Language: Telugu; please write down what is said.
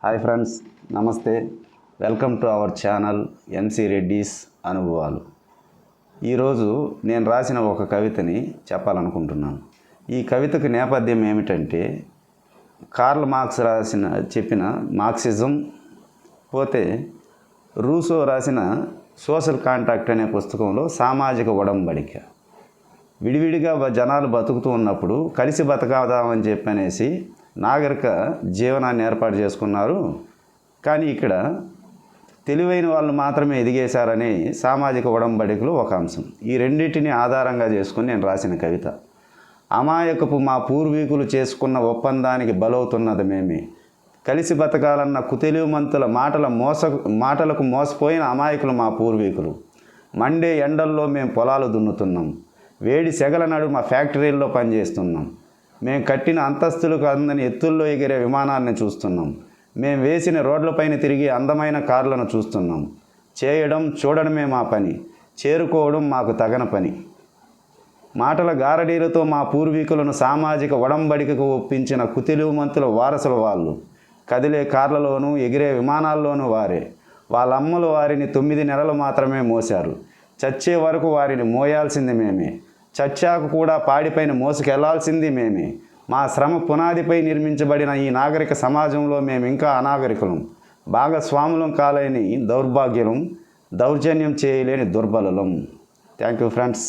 హాయ్ ఫ్రెండ్స్, నమస్తే. వెల్కమ్ టు అవర్ ఛానల్ ఎన్సి రెడ్డిస్ అనుభవాలు. ఈరోజు నేను రాసిన ఒక కవితని చెప్పాలనుకుంటున్నాను. ఈ కవితకు నేపథ్యం ఏమిటంటే, కార్ల్ మార్క్స్ చెప్పిన మార్క్సిజం, పోతే రూసో రాసిన సోషల్ కాంట్రాక్ట్ అనే పుస్తకంలో సామాజిక ఒడంబడిక. విడివిడిగా జనాలు బతుకుతూ ఉన్నప్పుడు కలిసి బతకదామని చెప్పనేసి నాగరిక జీవనాన్ని ఏర్పాటు చేసుకున్నారు. కానీ ఇక్కడ తెలివైన వాళ్ళు మాత్రమే ఎదిగేశారని సామాజిక ఒడంబడికలు ఒక అంశం. ఈ రెండింటిని ఆధారంగా చేసుకుని నేను రాసిన కవిత. అమాయకపు మా పూర్వీకులు చేసుకున్న ఒప్పందానికి బలవుతున్నది మేమే. కలిసి బతకాలన్న కుతెలిమంతుల మాటలకు మోసపోయిన అమాయకులు మా పూర్వీకులు. మండే ఎండల్లో మేము పొలాలు దున్నుతున్నాం. వేడి సెగల నడుమ ఫ్యాక్టరీల్లో పనిచేస్తున్నాం. మేము కట్టిన అంతస్తులకు అందని ఎత్తుల్లో ఎగిరే విమానాలను చూస్తున్నాం. మేము వేసిన రోడ్లపైన తిరిగి అందమైన కార్లను చూస్తున్నాం. చేయడం చూడడమే మా పని, చేరుకోవడం మాకు తగన పని. మాటల గారడీలతో మా పూర్వీకులను సామాజిక ఒడంబడికకు ఒప్పించిన కుతెలిమంతుల వారసుల వాళ్ళు. కదిలే కార్లలోనూ ఎగిరే విమానాల్లోనూ వారే. వాళ్ళమ్మలు వారిని 9 నెలలు మాత్రమే మోశారు. చచ్చే వరకు వారిని మోయాల్సింది మేమే. చచ్చాక కూడా పాడిపైన మోసుకెళ్లాల్సింది మేమే. మా శ్రమ పునాదిపై నిర్మించబడిన ఈ నాగరిక సమాజంలో మేము ఇంకా అనాగరికులం, భాగస్వాములం కాలేని దౌర్భాగ్యులం, దౌర్జన్యం చేయలేని దుర్బలులం. Thank you friends.